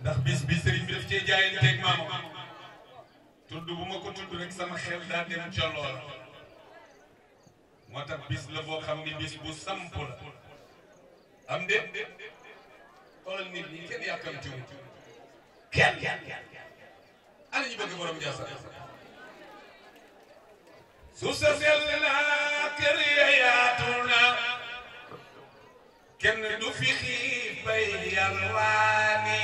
ndax bis bi sëriñ bi daf cee jaayanteeg maam tudd bu ma ko tudd rek sama xel daa dem ca lool moo tax bis la boo xam ni bis bu samp la am de xoolal nit ñi kenn yàkkamtiwu kenn ana ñu bëgg borom Ndiassane su sa sell na kër ya yaatu na kenn du fi xiif bay yalwaani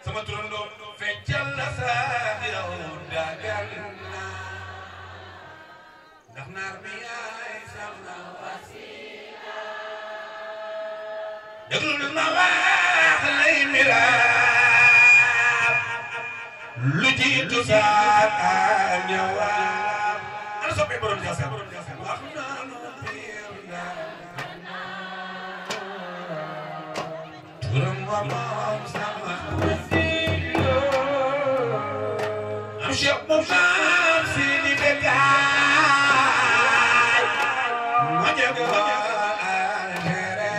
sama turandoo feccal la sa yow dagal na ndax naar bi yaay sama wasila déglul ma wax lay miraam lu jiitu saa ñëwaat ana soppe borom Ndiassane wax naa lu biir turam wa moom sama wasila am Cheikh moom maam si ni bekkaay ma jego algere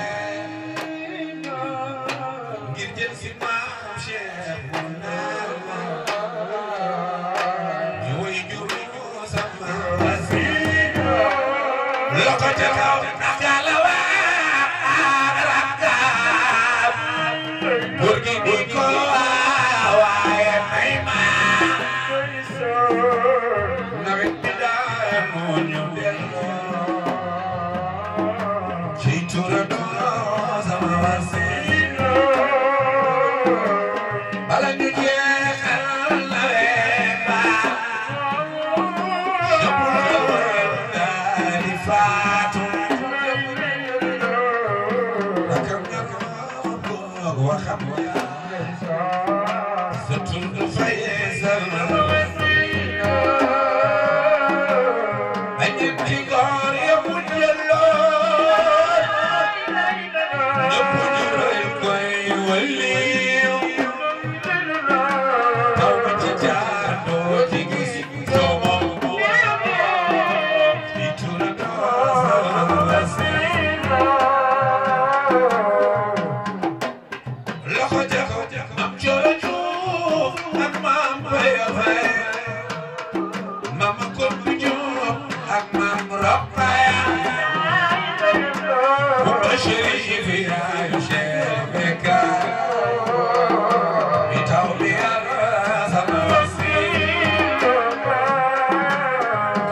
ngir jël si maam Cheikh mu naar ma ñu woy jur ñu sama wasila loko ca kaw nakala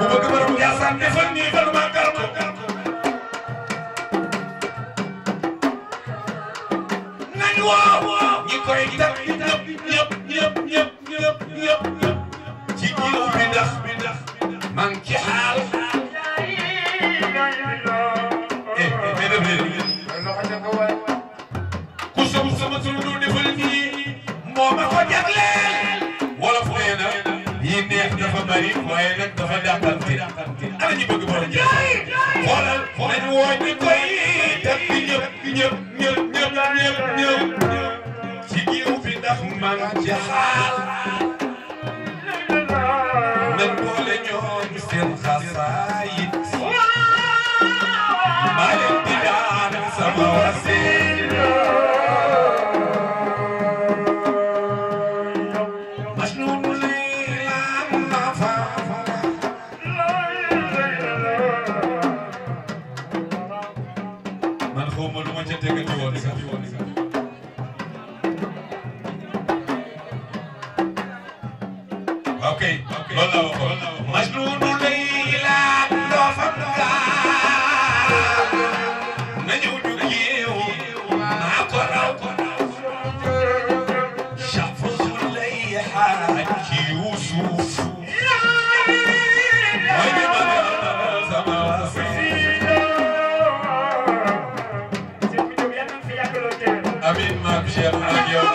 bëgg borom Ndiassane defal nii ba nu màggal ko nañu woo ñi koy tag ñëpp ci jiw bi ndax man ci xaal ku sama sunu defal nii moo ma ko jagleel wolof nee na yi neex dafa bari waaye nag dafa dàqante ana ñu bëgg borom jaay xoolal nañu woo ñi koy tag ñëpp ci jiw bi ndax man ci xaal nañ boole ñoom seen xasaayit maa leen di daan sama wasiila masnuunu laylan nafa man xaw ma lu ma ca tegati woon sax ok loolu la waxoon masnuunu laylan nafa nañu ñu yeew naa ko raw shafu lay xaaj ci Yuusuf mooy li ma sama wasiila amiin maam Cheikh ak yow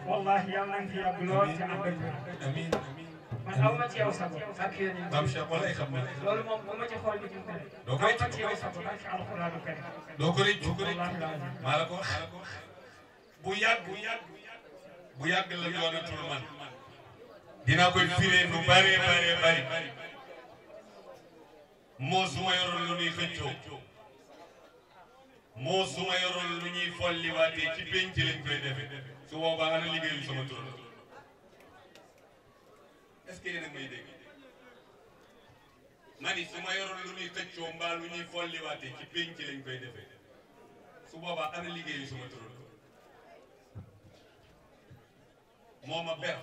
wallahi yàlla nañ fi yàgg lool ci ànd ak amiin man aw ma ci yow sago ak yéen maam Cheikh wala xam na loolu moom bu ma ci xool bi ci ko doo ko rëcc ma ci yow sago ak alxuraanu karim doo ko rëcc maa la ko wax bu yàgg la doonatul man dinaa koy firee nu bari moo su ma yoroon lu ñuy xëccoo moo su ma yoroon lu ñuy folliwaatee ci penc lañ koy defe su boobaa ana liggéeyu sama tur est-ce que yéen a may dégg ma ni su ma yoroon lu ñuy xëccoo mbaa lu ñuy folliwaatee ci penc lañ koy defe su boobaa ana liggéeyu sama tur moo ma ber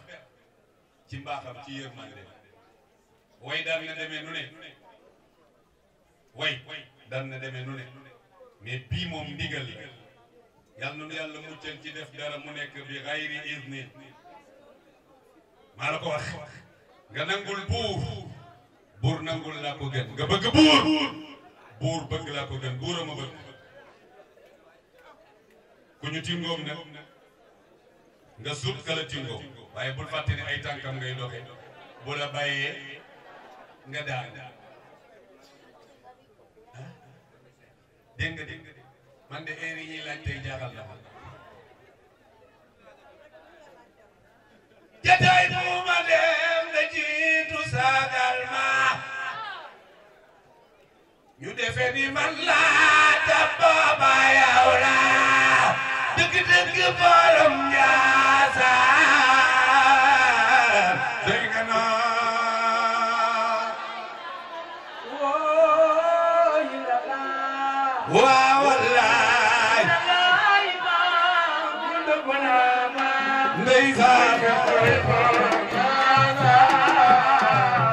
ci mbaaxam ci yërmande way daan na demee nu ne way daan na demee nu ne mais bii moom ndigal yàlla na yàlla muccal ci def dara mu nekk bi xayri izni maa la ko wax nga nangul buur nangul laa ko gën nga bëgg buur bëgg laa ko gën buur a ma bëgg ku ñu tingoom nag nga sut kala tingoom waaye bul fàtte ne ay tànkam ngay doxe bu la bàyyee nga daan dégg nga man de heure yi ñuy laaj tey jaaxal na ma jataay bu ma dem da jiitu saagal ma ñu defe ni man laa ta booba yow laa dëgg-dëgg borom Njaasaan dégg nga waaw wallaay ndeysaan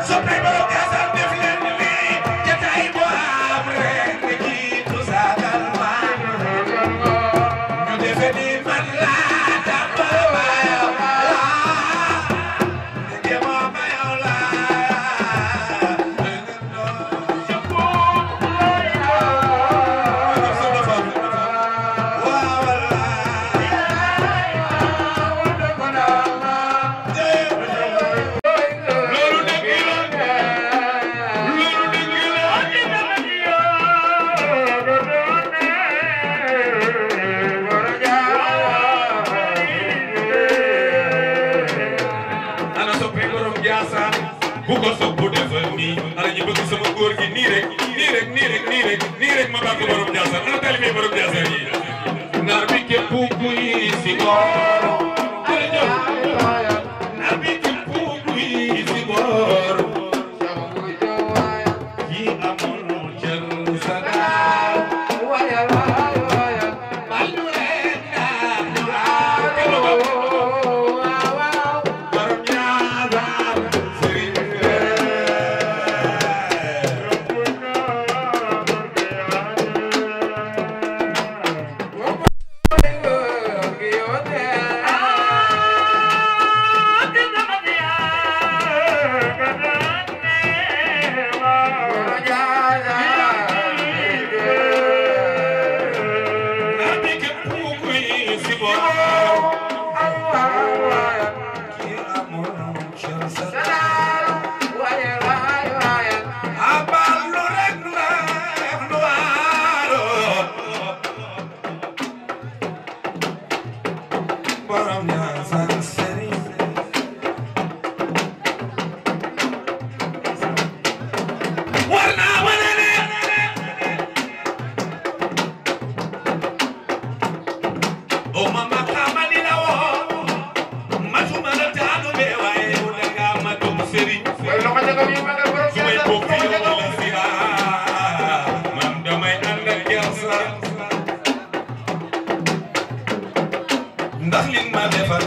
soppe borom Njaasaan def leen lii jataay bu am rek nga jiitu saagal ma ñu defe ni man laa tàmba ba yow laa ndege moo ba yow bu ko soog bu defal nii ana ñu bëgg sama góor gi nii rek ma bàgg borom Njaasaan ana talibé borom Njaasaan yi naar bi képp kuy si boor jërëjëf naar bi képp kuy si boor yi amul cër sa daal bal ñu leen daal ñu borom Njaasaan ndax li ma defal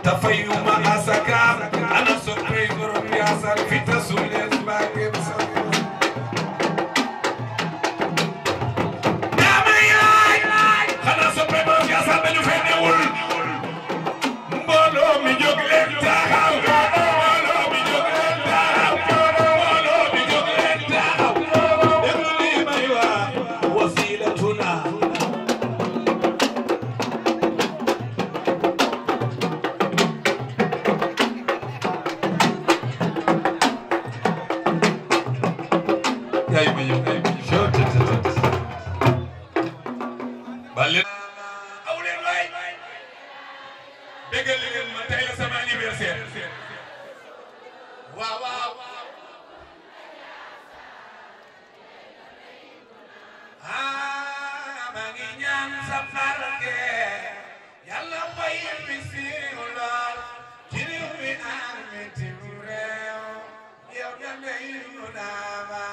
ta fayuma asaka ana soppey borom Njaasaan fi tasuleen mbaageem sa dama yaay xanaa soppey borom Njaasaan dañu fee newul mbooloo mi jóg leen taxaw mbooloo mi jóg leen taxaw mbooloo mi jóg leen taxaw déglu li may wax wasilatuna bale aw leen waay bégal leen ma tey la sama anniversaire waaw waaw maa ngi ñaan sa barke yàlla fay mi siiw lool ci réew mi ak bitim réew yow yàlla yi ñu naama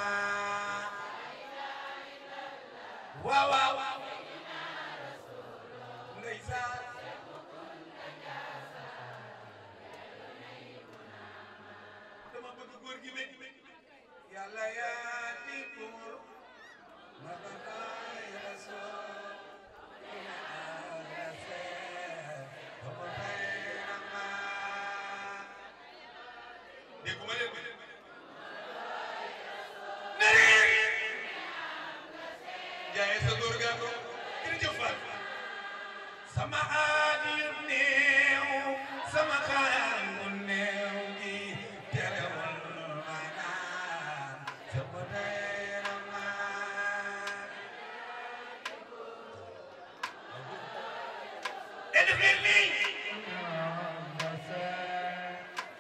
waaw waaw ndeysaan dama bëgg góor gi yàlla yaa di buur ma jaay sa góor gaa ko jërëjëf Fall sama aadi yu néew sama xaangu néew gi terewul maanaam sama dayra maan edfini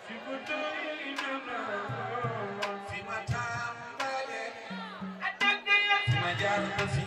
fi ma tàmbale fi ma jaar ba fi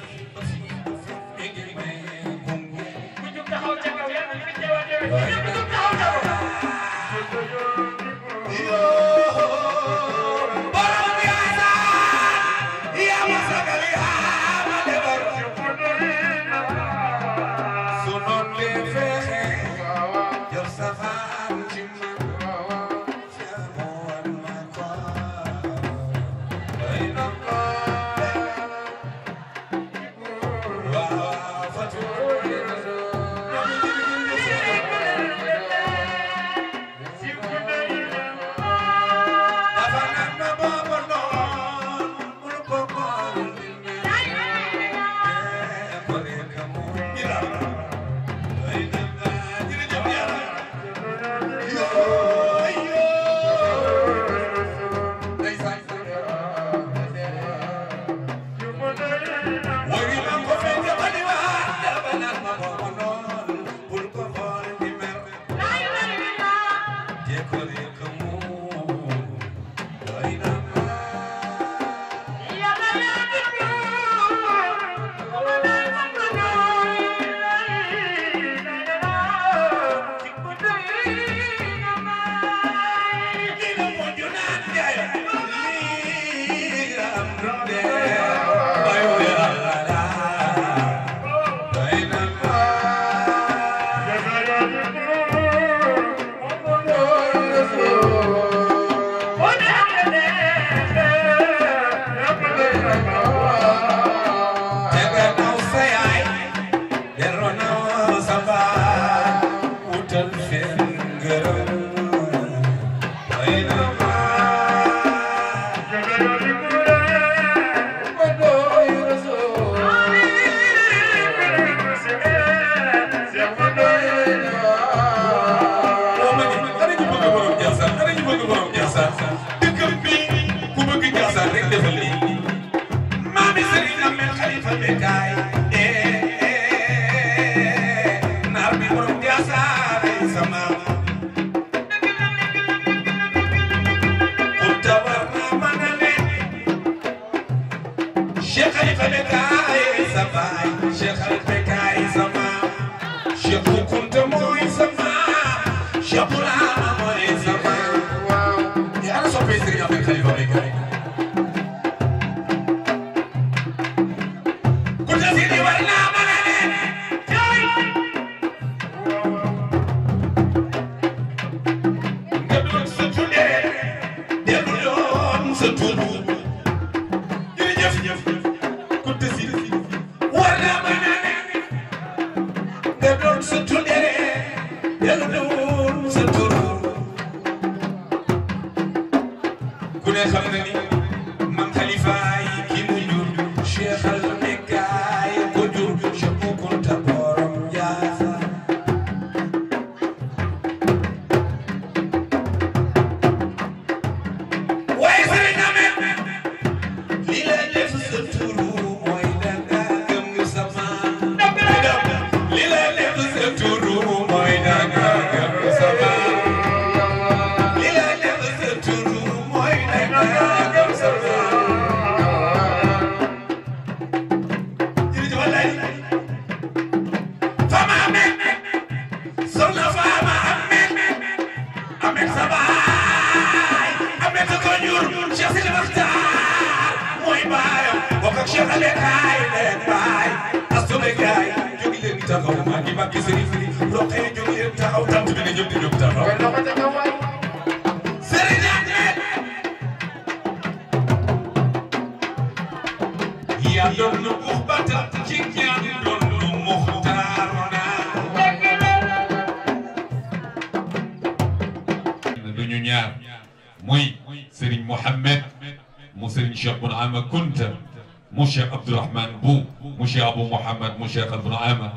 mu Cheikh Abdourahmane bu mu Cheikh Abou Mouhamad mu Cheikh Ibn Ama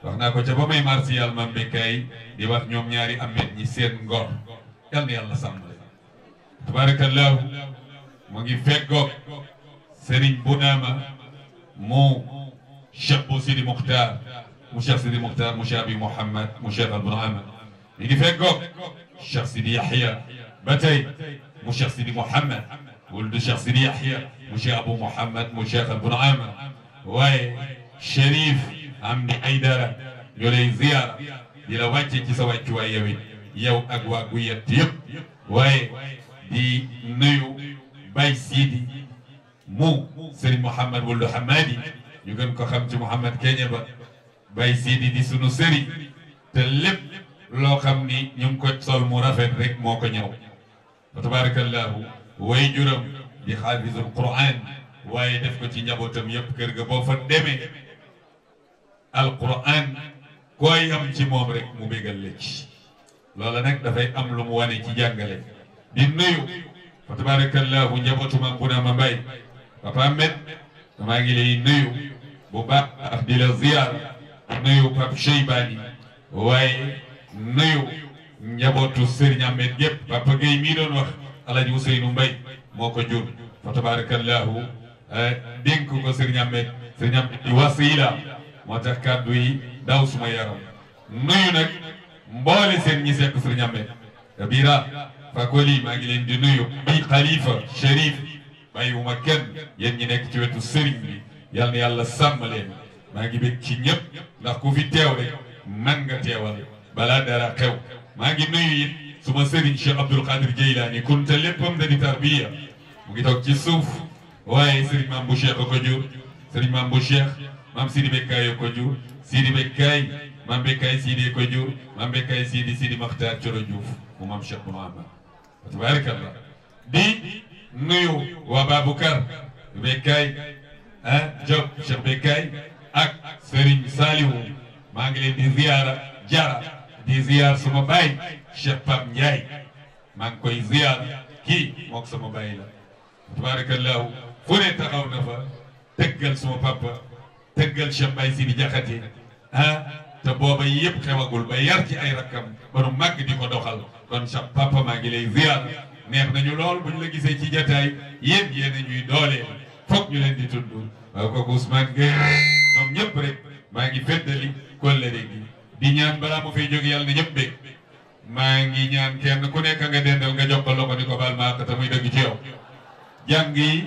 wax naa ko ca ba may marsiyal mam bekkaay di wax ñoom ñaari amet ñi seen ngor yal na yàlla sàmm leen tabarakallahu mu ngi feggoog Serigne Bounama mu Cheikh bu Sidi Mukhtar mu Cheikh Sidi Mukhtar mu Cheikh Abi Mouhamad mu Cheikh Ibn Ama mi ngi feggoog Cheikh Sidi Yahya ba tey mu Cheikh Sidi Mouhamad ولد الشيخ سيدي يحيى وشيخ ابو محمد وشيخ ابن عامر واي شريف عمي ايدارا يولي زياره دي لا واتي تي سوا تي واي يوي يو اك واغو يت يب واي دي نيو باي سيدي مو سيدي محمد ولد حمادي ñu gën ko xam ci Mouhamed Keñe ba Baye Sidi di sunu sëriñ te lépp loo xam ni ñu ngi ko sol mu rafet rek moo ko ñëw fa tabarakallahu way juram di xaafisul Qur'an waaye def ko ci njabootam yëpp kër ga boo fa demee alquran koy am ci moom rek mu bégal la ci loola nag dafay am lu mu wane ci jàngale di nuyu fa tabarakallahu njabootu Mame Bounama Mbaye papa Ahmed maa ngi lay nuyu bu baax di la ziyaar nuyu Pape Cheybani waaye nuyu njabootu Serigne Ahmed yëpp Papa Gueye mii doon wax Alaaji Ousseynou Mbaye moo ko jur fa tabarakallahu dénk ko Serigne Ahmed di wasila moo tax kàddu yi daw suma yaram nuyu nag mboole seen ñi sekk Serigne Ahmed Kabira Fakoli maa ngi leen di nuyu bi Khalifa Chérif bàyyiwuma kenn yéen ñi nekk ci wetu Serigne bi yal na yàlla sàmm leen maa ngi bég ci ñëpp ndax ku fi teew rek man nga teewal balaa dara xew maa ngi nuyu it suma Serigne Cheikh Abdoul Qadir Jeylaani kunte léppam da di tarbiya mu ngi toog ci suuf waaye Serigne Mame Bou Cheikh ko jur Serigne Mame Bou Cheikh Mame Sidi Bekkaay ko jur Sidi Bekkaay Mame Bekkaay Sidi ko jur Mame Bekkaay Sidi Makhtar Coro Diouf mu Mame Cheikh Mouhamad tabarakallah di nuyu waa Baboucar Bekkaay Diop Cheikh Bekkaay ak Serigne Saliou maa ngi leen di ziyaara jara di ziyaar sama baay Cheikh Pape Ndiaye maa ngi koy ziyaar kii mook sama baay la tabarakallahu fu ne taxaw na fa tëggal suma papa tëggal Cheikh Baye Sidi Diakhaté te booba yëpp xewagul ba yar ci ay rakkam ba nu màgg di ko doxal kon Cheikh papa maa ngi lay ziyaar neex nañu lool bu ñu la gisee ci jataay yéen a ñuy dooleel foog ñu leen di tudd waaw kooku Ousmane Gueye ñoom ñëpp rek maa ngi feddali kóllëre gi di ñaan balaa mu fiy jóg yàlla na ñëpp bég maa ngi ñaan kenn ku nekk nga dendal nga jox ko loxo ni ko baal maa ko te muy dëgg ci yow jàng yi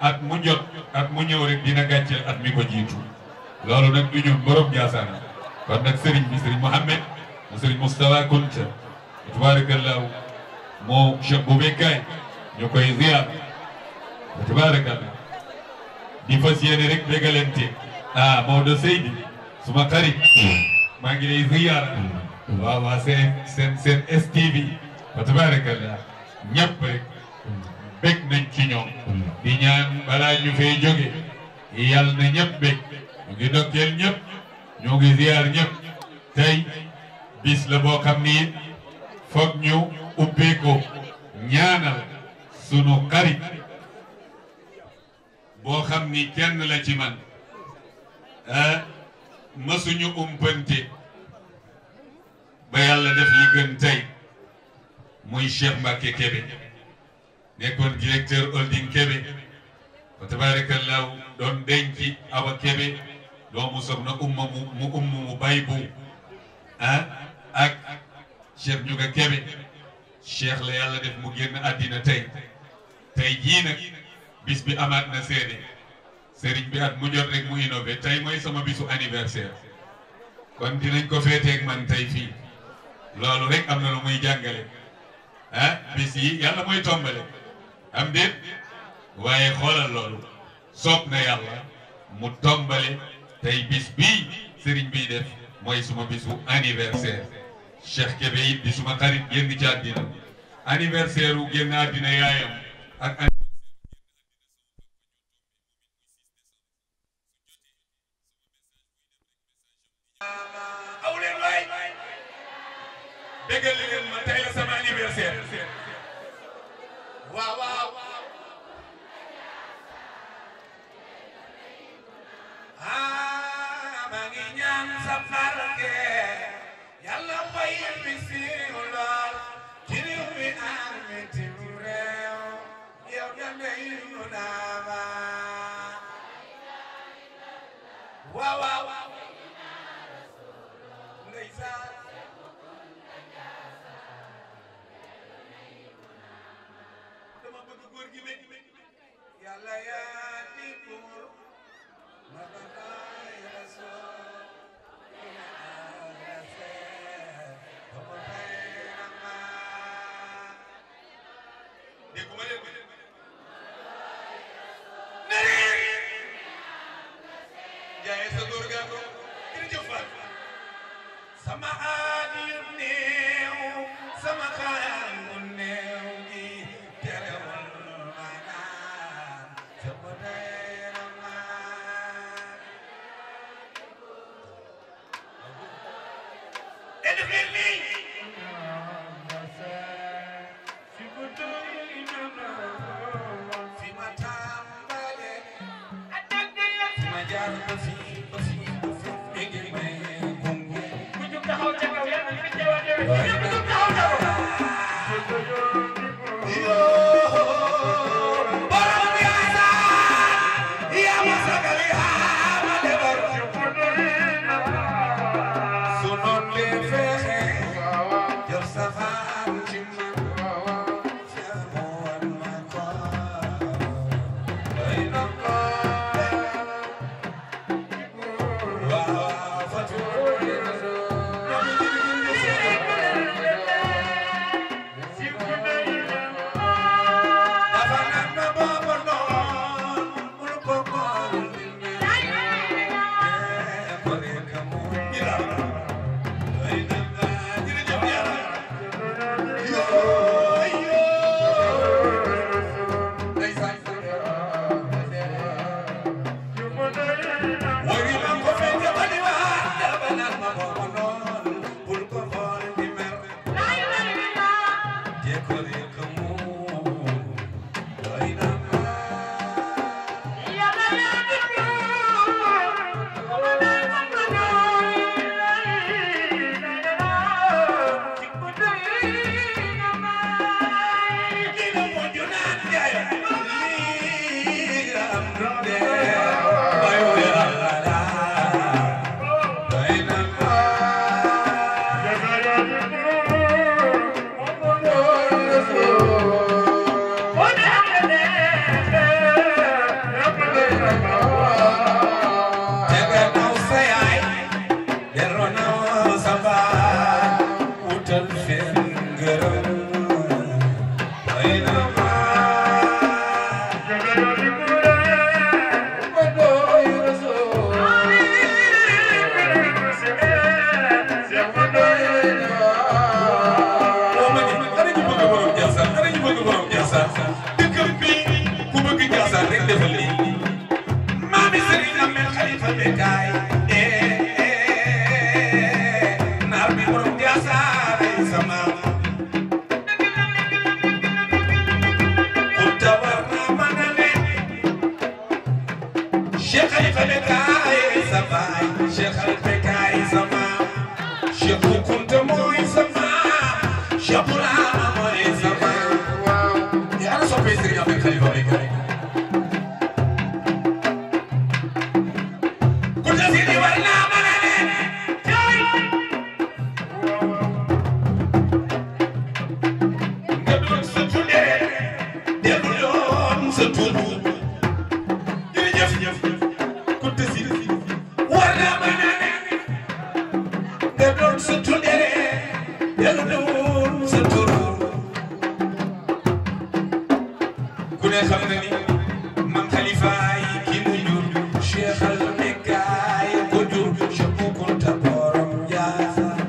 at mu jot at mu ñëw rek dina gàcceel at mi ko jiitu loolu nag du ñun borom Ndiassane kon nag Serigne bi Serigne Mohamed mu Serigne Moustapha Kounta tabarakallahu moo Cheikh bu Bekkaay ñu koy ziar tabarakallah di fas yéene rek bégalante Maodo Seydi suma xarit maa ngi lay ziar waaw waaw seen STV wa tabarakallah ñëpp rek bég nañ ci ñoom di ñaan balaa ñu fay jóge yàlla na ñëpp bég ñu ngi dokkeel ñëpp ñu ngi ziar ñëpp tey bis la boo xam ni foog ñu ubbee ko ñaanal sunu xarit boo xam ni kenn la ci man mësuñu umpante ba yàlla def li gën tey muy Cheikh Mbacke Kébé nekkoon directeur holding Kébé wa tabarakallahu doon denc Awa Kébé doomu soxna mu bay bu ak Cheikh Ndiouga Kébé Cheikh la yàlla def mu génn àddina tey jii nag bis bi amaat na seede sëriñ bi at mu jot rek mu innové tey mooy sama bisu anniversaire kon dinañ ko féeteeg man tey fii loolu rek am na lu muy jàngale bis yi yàlla mooy tombale am déet waaye xoolal loolu soob na yàlla mu tombale tey bis bii sëriñ biy def mooy suma bisu anniversaire Cheikh Kébé it di suma xarit génn ci àddina anniversaire wu génn àddina yaayam ak bégal leen ma tey la sama anniversaire waaw ñaan sa barke yàlla bay mi siiw lool ci réew mi ak bitim réew yow yàlla yu naama waaw waaw ndeysaan dama bëgg góor gi wéy yàlla yaa di buur ma bàyyi rasul dégguma leen jaay sa góor gaa ko jërëjëf Faat sama aadi yu néew sama xaar mu néew gi terewul ma naan sama dayra maan edifin mi fi ma tàmbale fi ma jaar ba fi egi may gunge ku jug taxaw ca kaw yàlla fi teewa teewa ku jug taxaw ca kaw borom yaasa yaa ma sagal yaa ma defar su noon lee fexe jëf safaan ci man feemoon ma ko ay na ko waaw fatu dafa naan ma booba noon bul ko xool ni mel ko rek mu jira ay na nga jërëjëf yàlla ndeysaan wari ma ko fekk ba di waat dafa naan ma booba noon bul ko xool ni mel ko rek mu ay na nga dina mujj naan jaay lii am dunde bayu yàlla ay na nga tega naw sa yaay delloo naw sa baay wutal fen ngërëm ay na nga loo ma ni ana ñu bëgg borom Jaasaan ana ñu bëgg borom Jaasaan dëkkam bi ku bëgg Jaasaan rek defal lii maami Serigne Ahmed Khalifa Bekkaay naar bi borom Jaasaan ay sama ku tabar naa mën a ne Cheikh Khalifa Bekkaay sa baay Cheikh Khalifa Bekkaay sa maam Cheikh Bou Kounta mooy sa maam Cheikh Bourama mooy sa maam yaa la soppee Serigne Ahmed Khalifa Bekkaay ku ta si di war naa mën a ne nga doon sa tuddee dellu doon sa tudd jërëjëf ku ta si war naa mën a ne nga doon sa tuddee dellu doon sa tudd ku ne xam na ni man Khalifa yi ki mu jur Cheikh al Bekkaay ko jur Cheikh Bou Kounta borom Jaasaan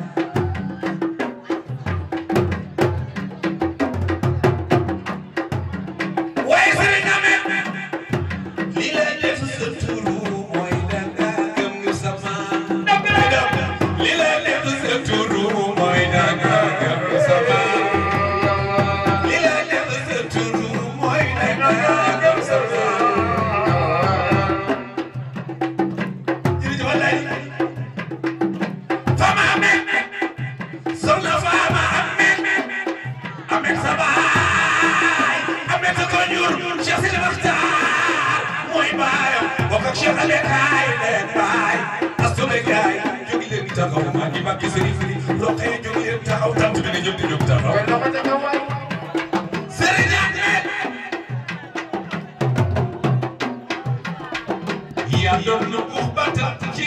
waaye Serigne Ahmed li la def sa turu mooy danga gëm sa maam li la def sa turu mooy danga gëm sa maam li la def sa turu mooy danga gëm sa maam yaa doon lu buux batal ci